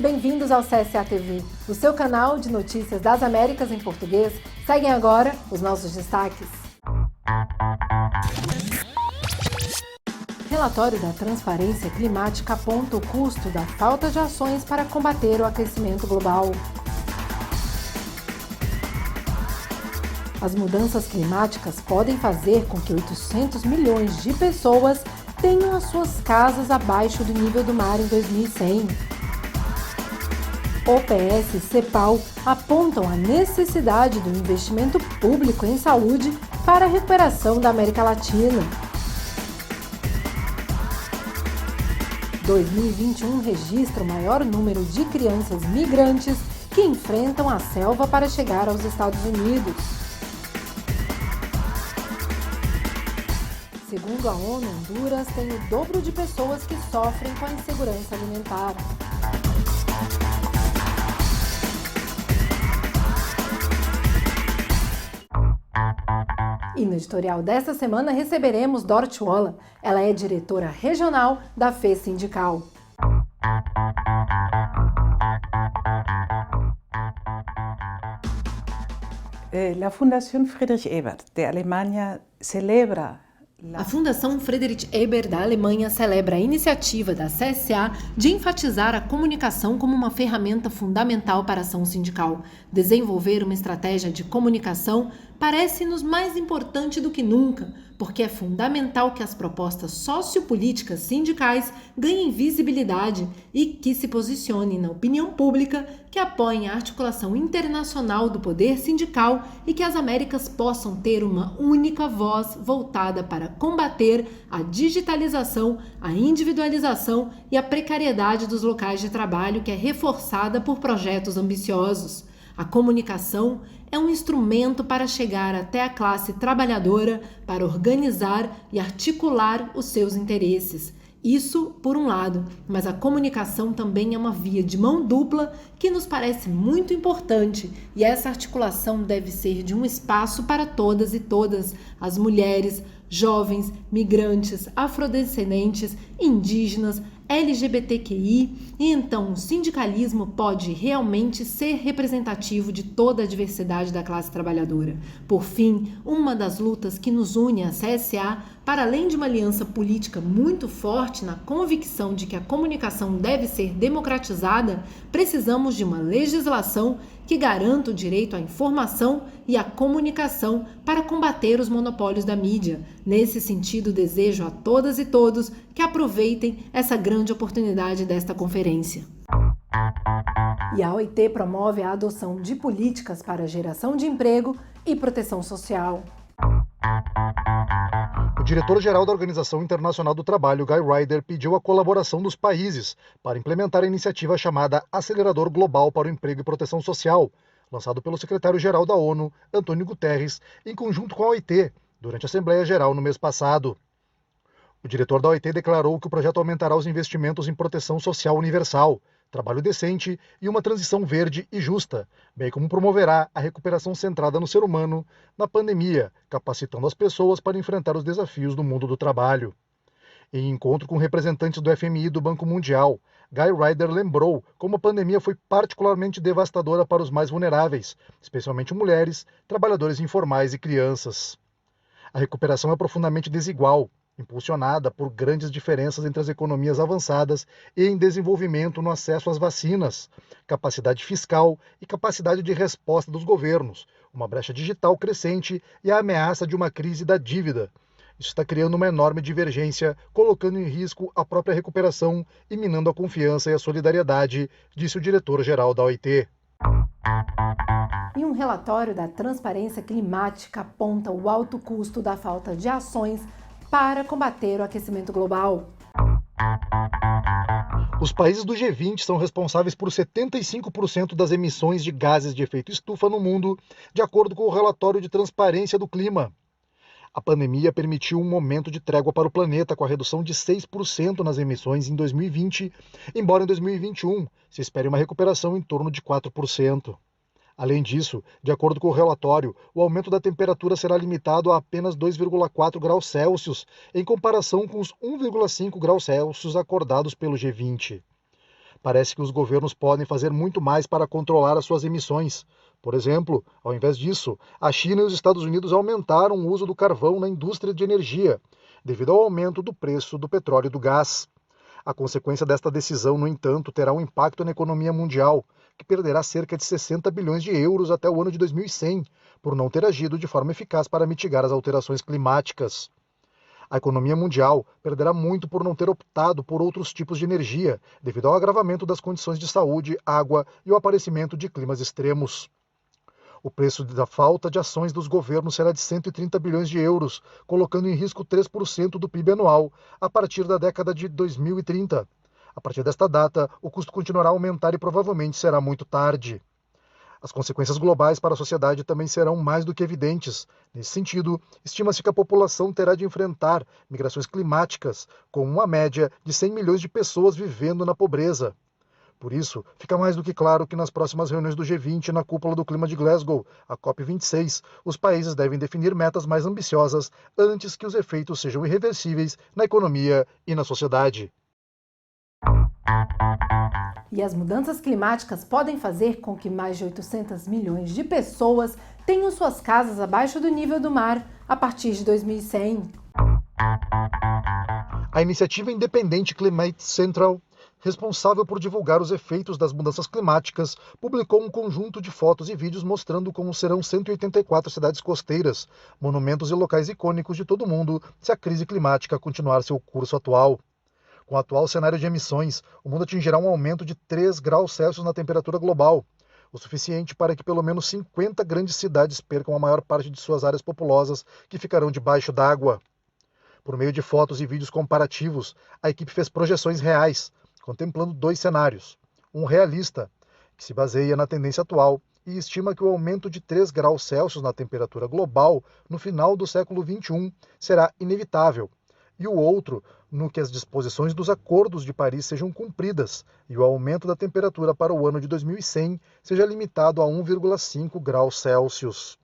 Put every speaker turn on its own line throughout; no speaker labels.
bem-vindos ao CSA TV, o seu canal de notícias das Américas em português. Seguem agora os nossos destaques. Relatório da Transparência Climática aponta o custo da falta de ações para combater o aquecimento global. As mudanças climáticas podem fazer com que 800 milhões de pessoas tenham as suas casas abaixo do nível do mar em 2100. OPS e CEPAL apontam a necessidade do investimento público em saúde para a recuperação da América Latina. 2021 registra o maior número de crianças migrantes que enfrentam a selva para chegar aos Estados Unidos. Segundo a ONU, Honduras tem o dobro de pessoas que sofrem com a insegurança alimentar. E no editorial desta semana receberemos Dorothy Waller. Ela é diretora regional da FE Sindical.
La Fundación Friedrich Ebert de Alemanha celebra
A Fundação Friedrich Ebert da Alemanha celebra a iniciativa da CSA de enfatizar a comunicação como uma ferramenta fundamental para a ação sindical. Desenvolver uma estratégia de comunicação parece-nos mais importante do que nunca, porque é fundamental que as propostas sociopolíticas sindicais ganhem visibilidade e que se posicionem na opinião pública, que apoiem a articulação internacional do poder sindical e que as Américas possam ter uma única voz voltada para combater a digitalização, a individualização e a precariedade dos locais de trabalho, que é reforçada por projetos ambiciosos. A comunicação é um instrumento para chegar até a classe trabalhadora, para organizar e articular os seus interesses. Isso por um lado, mas a comunicação também é uma via de mão dupla que nos parece muito importante, e essa articulação deve ser de um espaço para todas e todas, as mulheres, jovens, migrantes, afrodescendentes, indígenas, LGBTQI, e então o sindicalismo pode realmente ser representativo de toda a diversidade da classe trabalhadora. Por fim, uma das lutas que nos une à CSA, para além de uma aliança política muito forte na convicção de que a comunicação deve ser democratizada, precisamos de uma legislação que garanta o direito à informação e à comunicação para combater os monopólios da mídia. Nesse sentido, desejo a todas e todos que aproveitem essa grande oportunidade desta conferência. E a OIT promove a adoção de políticas para geração de emprego e proteção social.
O diretor-geral da Organização Internacional do Trabalho, Guy Ryder, pediu a colaboração dos países para implementar a iniciativa chamada Acelerador Global para o Emprego e Proteção Social, lançado pelo secretário-geral da ONU, Antônio Guterres, em conjunto com a OIT, durante a Assembleia Geral no mês passado. O diretor da OIT declarou que o projeto aumentará os investimentos em proteção social universal, trabalho decente e uma transição verde e justa, bem como promoverá a recuperação centrada no ser humano na pandemia, capacitando as pessoas para enfrentar os desafios do mundo do trabalho. Em encontro com representantes do FMI e do Banco Mundial, Guy Ryder lembrou como a pandemia foi particularmente devastadora para os mais vulneráveis, especialmente mulheres, trabalhadores informais e crianças. A recuperação é profundamente desigual, impulsionada por grandes diferenças entre as economias avançadas e em desenvolvimento no acesso às vacinas, capacidade fiscal e capacidade de resposta dos governos, uma brecha digital crescente e a ameaça de uma crise da dívida. Isso está criando uma enorme divergência, colocando em risco a própria recuperação e minando a confiança e a solidariedade, disse o diretor-geral da OIT.
E um relatório da Transparência Climática aponta o alto custo da falta de ações para combater o aquecimento global.
Os países do G20 são responsáveis por 75% das emissões de gases de efeito estufa no mundo, de acordo com o relatório de transparência do clima. A pandemia permitiu um momento de trégua para o planeta, com a redução de 6% nas emissões em 2020, embora em 2021 se espere uma recuperação em torno de 4%. Além disso, de acordo com o relatório, o aumento da temperatura será limitado a apenas 2,4 graus Celsius, em comparação com os 1,5 graus Celsius acordados pelo G20. Parece que os governos podem fazer muito mais para controlar as suas emissões. Por exemplo, ao invés disso, a China e os Estados Unidos aumentaram o uso do carvão na indústria de energia, devido ao aumento do preço do petróleo e do gás. A consequência desta decisão, no entanto, terá um impacto na economia mundial, que perderá cerca de 60 bilhões de euros até o ano de 2100, por não ter agido de forma eficaz para mitigar as alterações climáticas. A economia mundial perderá muito por não ter optado por outros tipos de energia, devido ao agravamento das condições de saúde, água e o aparecimento de climas extremos. O preço da falta de ações dos governos será de 130 bilhões de euros, colocando em risco 3% do PIB anual, a partir da década de 2030. A partir desta data, o custo continuará a aumentar e provavelmente será muito tarde. As consequências globais para a sociedade também serão mais do que evidentes. Nesse sentido, estima-se que a população terá de enfrentar migrações climáticas, com uma média de 100 milhões de pessoas vivendo na pobreza. Por isso, fica mais do que claro que nas próximas reuniões do G20 na cúpula do clima de Glasgow, a COP26, os países devem definir metas mais ambiciosas antes que os efeitos sejam irreversíveis na economia e na sociedade.
E as mudanças climáticas podem fazer com que mais de 800 milhões de pessoas tenham suas casas abaixo do nível do mar a partir de 2100.
A iniciativa independente Climate Central, responsável por divulgar os efeitos das mudanças climáticas, publicou um conjunto de fotos e vídeos mostrando como serão 184 cidades costeiras, monumentos e locais icônicos de todo o mundo se a crise climática continuar seu curso atual. Com o atual cenário de emissões, o mundo atingirá um aumento de 3 graus Celsius na temperatura global, o suficiente para que pelo menos 50 grandes cidades percam a maior parte de suas áreas populosas, que ficarão debaixo d'água. Por meio de fotos e vídeos comparativos, a equipe fez projeções reais, contemplando 2 cenários. Um realista, que se baseia na tendência atual e estima que o aumento de 3 graus Celsius na temperatura global no final do século XXI será inevitável, e o outro, no que as disposições dos acordos de Paris sejam cumpridas e o aumento da temperatura para o ano de 2100 seja limitado a 1,5 graus Celsius.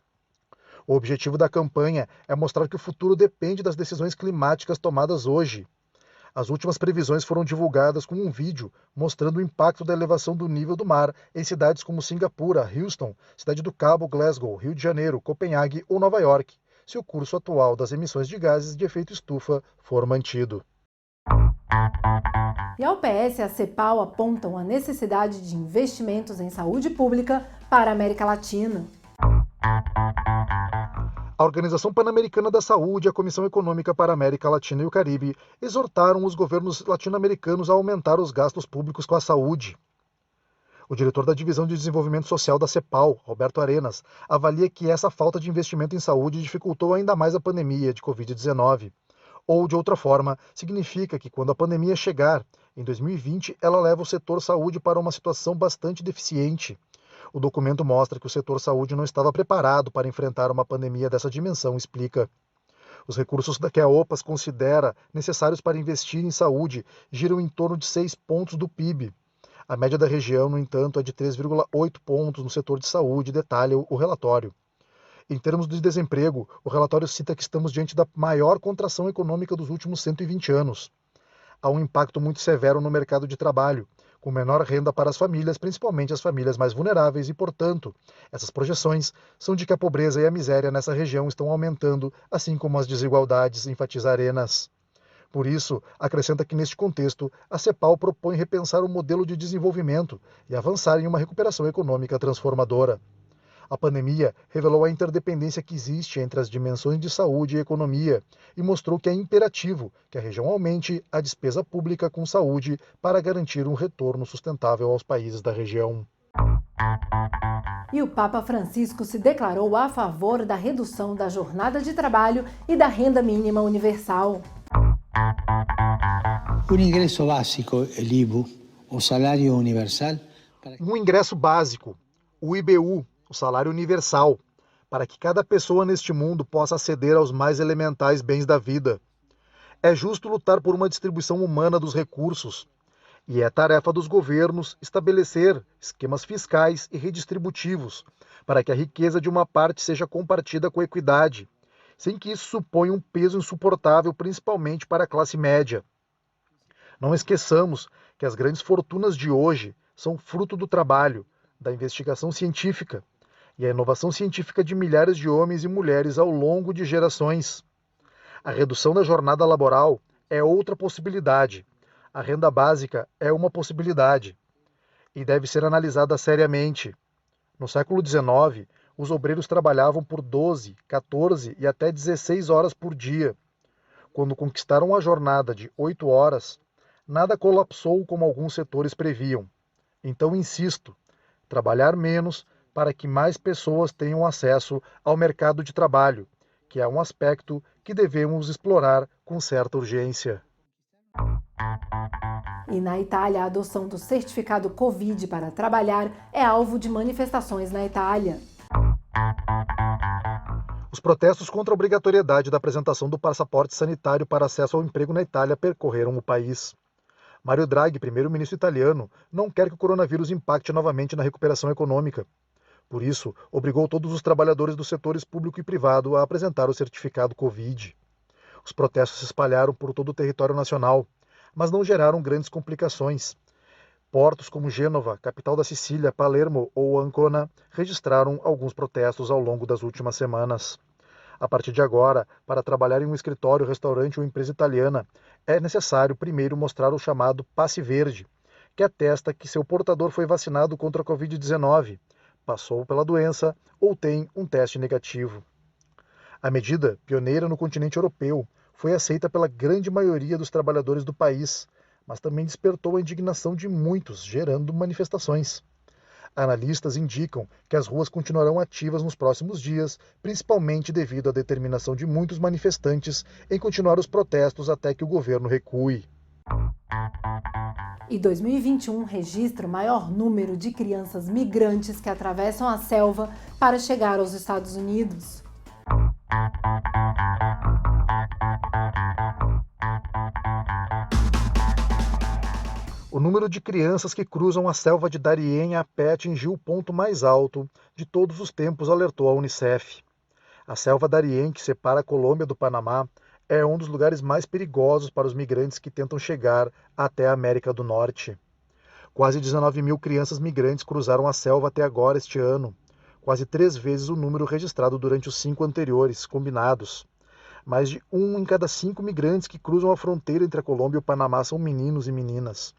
O objetivo da campanha é mostrar que o futuro depende das decisões climáticas tomadas hoje. As últimas previsões foram divulgadas com um vídeo mostrando o impacto da elevação do nível do mar em cidades como Singapura, Houston, Cidade do Cabo, Glasgow, Rio de Janeiro, Copenhague ou Nova York, se o curso atual das emissões de gases de efeito estufa for mantido.
E a OPS e a CEPAL apontam a necessidade de investimentos em saúde pública para a América Latina.
A Organização Pan-Americana da Saúde e a Comissão Econômica para a América Latina e o Caribe exortaram os governos latino-americanos a aumentar os gastos públicos com a saúde. O diretor da Divisão de Desenvolvimento Social da CEPAL, Roberto Arenas, avalia que essa falta de investimento em saúde dificultou ainda mais a pandemia de Covid-19. Ou, de outra forma, significa que quando a pandemia chegar, em 2020, ela leva o setor saúde para uma situação bastante deficiente. O documento mostra que o setor saúde não estava preparado para enfrentar uma pandemia dessa dimensão, explica. Os recursos que a OPAS considera necessários para investir em saúde giram em torno de 6 pontos do PIB. A média da região, no entanto, é de 3,8 pontos no setor de saúde, detalha o relatório. Em termos de desemprego, o relatório cita que estamos diante da maior contração econômica dos últimos 120 anos. Há um impacto muito severo no mercado de trabalho, com menor renda para as famílias, principalmente as famílias mais vulneráveis, e, portanto, essas projeções são de que a pobreza e a miséria nessa região estão aumentando, assim como as desigualdades, enfatiza Arenas. Por isso, acrescenta que neste contexto, a CEPAL propõe repensar o modelo de desenvolvimento e avançar em uma recuperação econômica transformadora. A pandemia revelou a interdependência que existe entre as dimensões de saúde e economia e mostrou que é imperativo que a região aumente a despesa pública com saúde para garantir um retorno sustentável aos países da região.
E o Papa Francisco se declarou a favor da redução da jornada de trabalho e da renda mínima universal.
Un ingresso básico, el IBU, o salário universal.
Um ingresso básico, o IBU, o salário universal, para que cada pessoa neste mundo possa aceder aos mais elementais bens da vida. É justo lutar por uma distribuição humana dos recursos, e é tarefa dos governos estabelecer esquemas fiscais e redistributivos, para que a riqueza de uma parte seja compartida com equidade, sem que isso suponha um peso insuportável, principalmente para a classe média. Não esqueçamos que as grandes fortunas de hoje são fruto do trabalho, da investigação científica e a inovação científica de milhares de homens e mulheres ao longo de gerações. A redução da jornada laboral é outra possibilidade. A renda básica é uma possibilidade e deve ser analisada seriamente. No século XIX, os obreiros trabalhavam por 12, 14 e até 16 horas por dia. Quando conquistaram a jornada de 8 horas, nada colapsou como alguns setores previam. Então, insisto, trabalhar menos para que mais pessoas tenham acesso ao mercado de trabalho, que é um aspecto que devemos explorar com certa urgência.
E na Itália, a adoção do certificado Covid para trabalhar é alvo de manifestações na Itália.
Os protestos contra a obrigatoriedade da apresentação do passaporte sanitário para acesso ao emprego na Itália percorreram o país. Mario Draghi, primeiro-ministro italiano, não quer que o coronavírus impacte novamente na recuperação econômica. Por isso, obrigou todos os trabalhadores dos setores público e privado a apresentar o certificado Covid. Os protestos se espalharam por todo o território nacional, mas não geraram grandes complicações. Portos como Gênova, capital da Sicília, Palermo ou Ancona registraram alguns protestos ao longo das últimas semanas. A partir de agora, para trabalhar em um escritório, restaurante ou empresa italiana, é necessário primeiro mostrar o chamado passe verde, que atesta que seu portador foi vacinado contra a Covid-19, passou pela doença ou tem um teste negativo. A medida, pioneira no continente europeu, foi aceita pela grande maioria dos trabalhadores do país, mas também despertou a indignação de muitos, gerando manifestações. Analistas indicam que as ruas continuarão ativas nos próximos dias, principalmente devido à determinação de muitos manifestantes em continuar os protestos até que o governo recue.
E 2021 registra o maior número de crianças migrantes que atravessam a selva para chegar aos Estados Unidos.
O número de crianças que cruzam a selva de Darién a pé atingiu o ponto mais alto de todos os tempos, alertou a Unicef. A selva Darién, que separa a Colômbia do Panamá, é um dos lugares mais perigosos para os migrantes que tentam chegar até a América do Norte. Quase 19 mil crianças migrantes cruzaram a selva até agora este ano, quase 3 vezes o número registrado durante os 5 anteriores, combinados. Mais de 1 em cada 5 migrantes que cruzam a fronteira entre a Colômbia e o Panamá são meninos e meninas.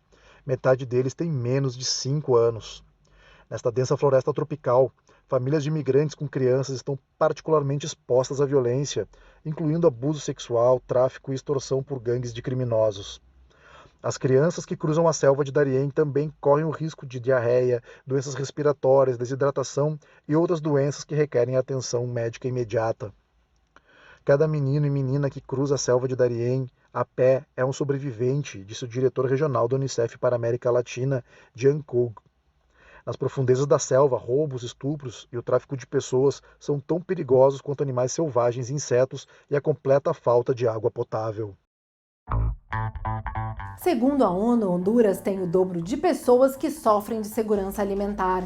Metade deles tem menos de 5 anos. Nesta densa floresta tropical, famílias de imigrantes com crianças estão particularmente expostas à violência, incluindo abuso sexual, tráfico e extorsão por gangues de criminosos. As crianças que cruzam a selva de Darién também correm o risco de diarreia, doenças respiratórias, desidratação e outras doenças que requerem atenção médica imediata. Cada menino e menina que cruza a selva de Darién a pé é um sobrevivente, disse o diretor regional da Unicef para a América Latina, Jan Koug. Nas profundezas da selva, roubos, estupros e o tráfico de pessoas são tão perigosos quanto animais selvagens, insetos e a completa falta de água potável.
Segundo a ONU, Honduras tem o dobro de pessoas que sofrem de segurança alimentar.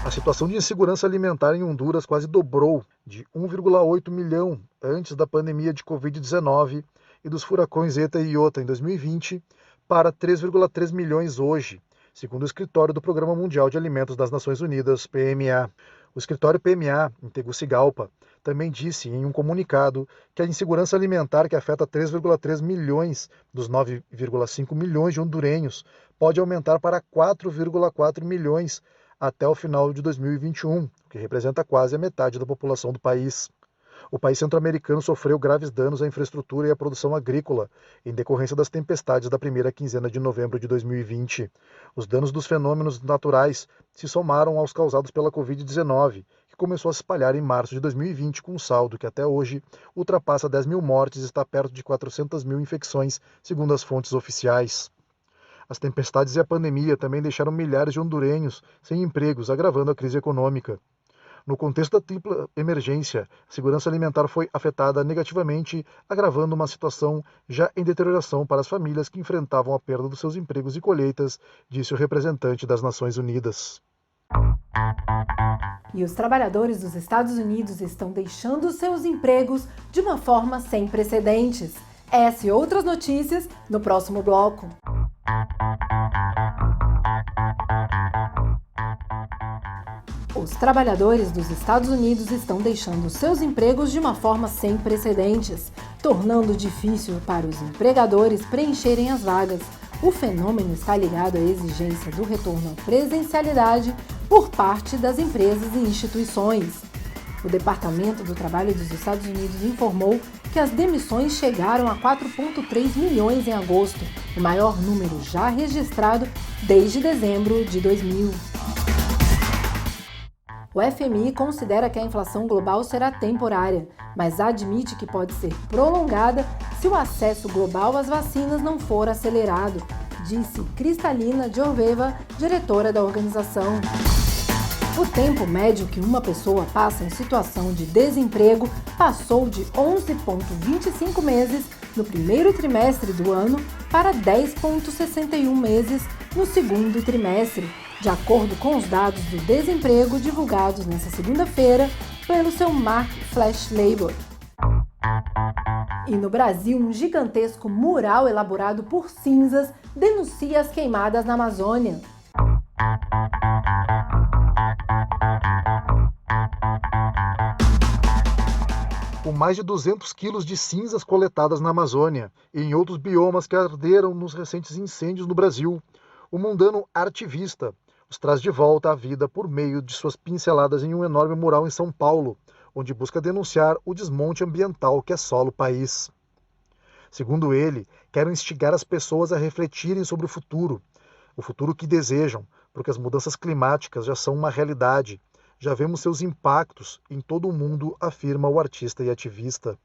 A situação de insegurança alimentar em Honduras quase dobrou de 1,8 milhão antes da pandemia de Covid-19 e dos furacões Eta e Iota em 2020 para 3,3 milhões hoje, segundo o escritório do Programa Mundial de Alimentos das Nações Unidas, PMA. O escritório PMA, em Tegucigalpa, também disse em um comunicado que a insegurança alimentar que afeta 3,3 milhões dos 9,5 milhões de hondurenhos pode aumentar para 4,4 milhões até o final de 2021, o que representa quase a metade da população do país. O país centro-americano sofreu graves danos à infraestrutura e à produção agrícola, em decorrência das tempestades da primeira quinzena de novembro de 2020. Os danos dos fenômenos naturais se somaram aos causados pela Covid-19, que começou a se espalhar em março de 2020, com um saldo que até hoje ultrapassa 10 mil mortes e está perto de 400 mil infecções, segundo as fontes oficiais. As tempestades e a pandemia também deixaram milhares de hondurenhos sem empregos, agravando a crise econômica. No contexto da tripla emergência, a segurança alimentar foi afetada negativamente, agravando uma situação já em deterioração para as famílias que enfrentavam a perda dos seus empregos e colheitas, disse o representante das Nações Unidas.
E os trabalhadores dos Estados Unidos estão deixando seus empregos de uma forma sem precedentes. Essa e outras notícias no próximo bloco. Os trabalhadores dos Estados Unidos estão deixando seus empregos de uma forma sem precedentes, tornando difícil para os empregadores preencherem as vagas. O fenômeno está ligado à exigência do retorno à presencialidade por parte das empresas e instituições. O Departamento do Trabalho dos Estados Unidos informou que as demissões chegaram a 4,3 milhões em agosto, o maior número já registrado desde dezembro de 2000. O FMI considera que a inflação global será temporária, mas admite que pode ser prolongada se o acesso global às vacinas não for acelerado, disse Kristalina Georgieva, diretora da organização. O tempo médio que uma pessoa passa em situação de desemprego passou de 11,25 meses no primeiro trimestre do ano para 10,61 meses no segundo trimestre, de acordo com os dados do desemprego divulgados nesta segunda-feira pelo seu Mark Flash Labor. E no Brasil, um gigantesco mural elaborado por cinzas denuncia as queimadas na Amazônia.
Com mais de 200 quilos de cinzas coletadas na Amazônia e em outros biomas que arderam nos recentes incêndios no Brasil, o mundano artivista os traz de volta à vida por meio de suas pinceladas em um enorme mural em São Paulo, onde busca denunciar o desmonte ambiental que assola o país. Segundo ele, quer instigar as pessoas a refletirem sobre o futuro que desejam, porque as mudanças climáticas já são uma realidade. Já vemos seus impactos em todo o mundo, afirma o artista e ativista.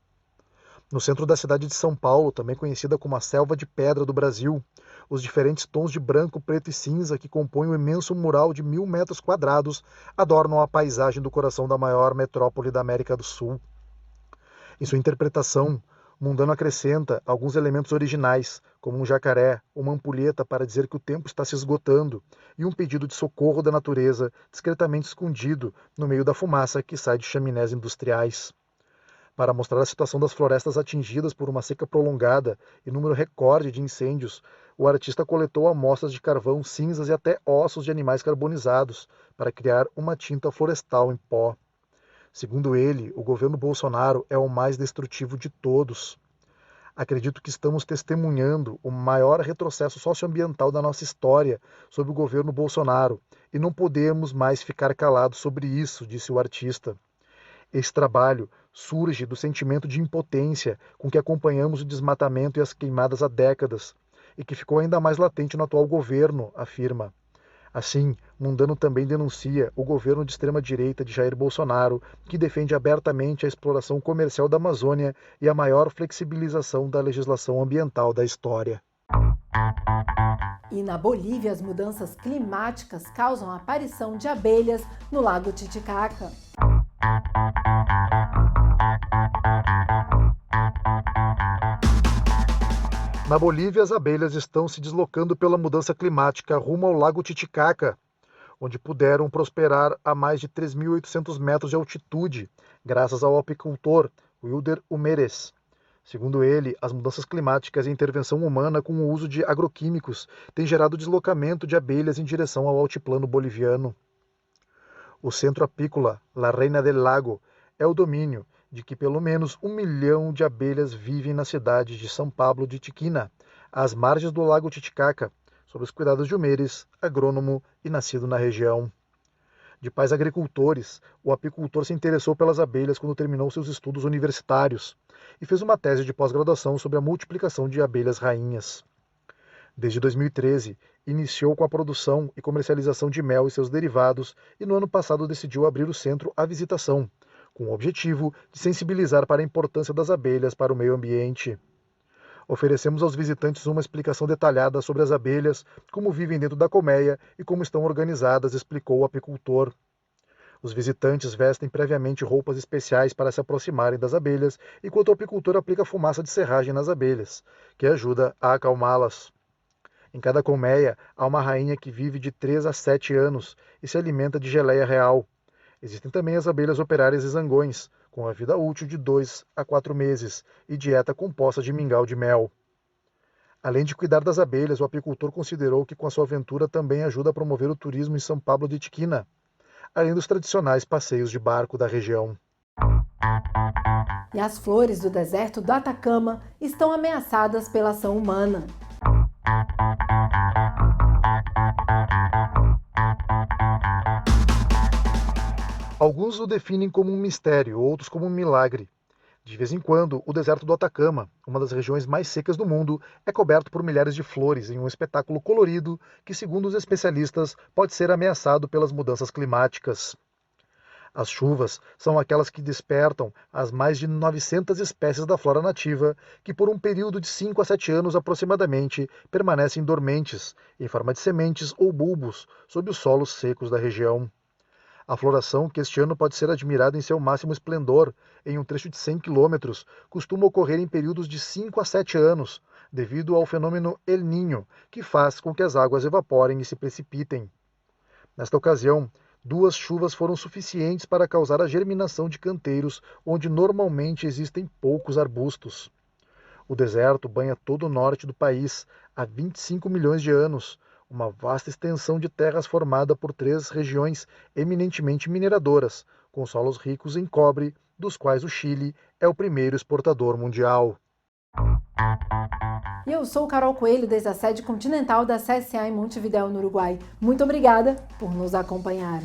No centro da cidade de São Paulo, também conhecida como a Selva de Pedra do Brasil, os diferentes tons de branco, preto e cinza que compõem o imenso mural de 1.000 metros quadrados adornam a paisagem do coração da maior metrópole da América do Sul. Em sua interpretação, Mundano acrescenta alguns elementos originais, como um jacaré, uma ampulheta para dizer que o tempo está se esgotando e um pedido de socorro da natureza discretamente escondido no meio da fumaça que sai de chaminés industriais. Para mostrar a situação das florestas atingidas por uma seca prolongada e número recorde de incêndios, o artista coletou amostras de carvão, cinzas e até ossos de animais carbonizados para criar uma tinta florestal em pó. Segundo ele, o governo Bolsonaro é o mais destrutivo de todos. Acredito que estamos testemunhando o maior retrocesso socioambiental da nossa história sob o governo Bolsonaro e não podemos mais ficar calados sobre isso, disse o artista. Esse trabalho surge do sentimento de impotência com que acompanhamos o desmatamento e as queimadas há décadas, e que ficou ainda mais latente no atual governo, afirma. Assim, Mundano também denuncia o governo de extrema-direita de Jair Bolsonaro, que defende abertamente a exploração comercial da Amazônia e a maior flexibilização da legislação ambiental da história.
E na Bolívia, as mudanças climáticas causam a aparição de abelhas no Lago Titicaca.
Na Bolívia, as abelhas estão se deslocando pela mudança climática rumo ao Lago Titicaca, onde puderam prosperar a mais de 3.800 metros de altitude, graças ao apicultor Wilder Humérez. Segundo ele, as mudanças climáticas e a intervenção humana com o uso de agroquímicos têm gerado deslocamento de abelhas em direção ao altiplano boliviano. O centro apícola La Reina del Lago é o domínio de que pelo menos 1 milhão de abelhas vivem na cidade de São Pablo de Tiquina, às margens do Lago Titicaca, sob os cuidados de Humérez, agrônomo e nascido na região. De pais agricultores, o apicultor se interessou pelas abelhas quando terminou seus estudos universitários e fez uma tese de pós-graduação sobre a multiplicação de abelhas rainhas. Desde 2013, iniciou com a produção e comercialização de mel e seus derivados e no ano passado decidiu abrir o centro à visitação, com o objetivo de sensibilizar para a importância das abelhas para o meio ambiente. Oferecemos aos visitantes uma explicação detalhada sobre as abelhas, como vivem dentro da colmeia e como estão organizadas, explicou o apicultor. Os visitantes vestem previamente roupas especiais para se aproximarem das abelhas, enquanto o apicultor aplica fumaça de serragem nas abelhas, que ajuda a acalmá-las. Em cada colmeia, há uma rainha que vive de 3 a 7 anos e se alimenta de geleia real. Existem também as abelhas operárias e zangões, com a vida útil de 2 a 4 meses e dieta composta de mingau de mel. Além de cuidar das abelhas, o apicultor considerou que com a sua aventura também ajuda a promover o turismo em São Pablo de Tiquina, além dos tradicionais passeios de barco da região.
E as flores do deserto do Atacama estão ameaçadas pela ação humana.
Alguns o definem como um mistério, outros como um milagre. De vez em quando, o deserto do Atacama, uma das regiões mais secas do mundo, é coberto por milhares de flores em um espetáculo colorido que, segundo os especialistas, pode ser ameaçado pelas mudanças climáticas. As chuvas são aquelas que despertam as mais de 900 espécies da flora nativa, que por um período de 5 a 7 anos aproximadamente permanecem dormentes, em forma de sementes ou bulbos, sob os solos secos da região. A floração, que este ano pode ser admirada em seu máximo esplendor, em um trecho de 100 quilômetros, costuma ocorrer em períodos de 5 a 7 anos, devido ao fenômeno El Niño, que faz com que as águas evaporem e se precipitem. Nesta ocasião, 2 chuvas foram suficientes para causar a germinação de canteiros, onde normalmente existem poucos arbustos. O deserto banha todo o norte do país há 25 milhões de anos, uma vasta extensão de terras formada por 3 regiões eminentemente mineradoras, com solos ricos em cobre, dos quais o Chile é o primeiro exportador mundial.
E eu sou Carol Coelho, desde a sede continental da CSA em Montevidéu, no Uruguai. Muito obrigada por nos acompanhar.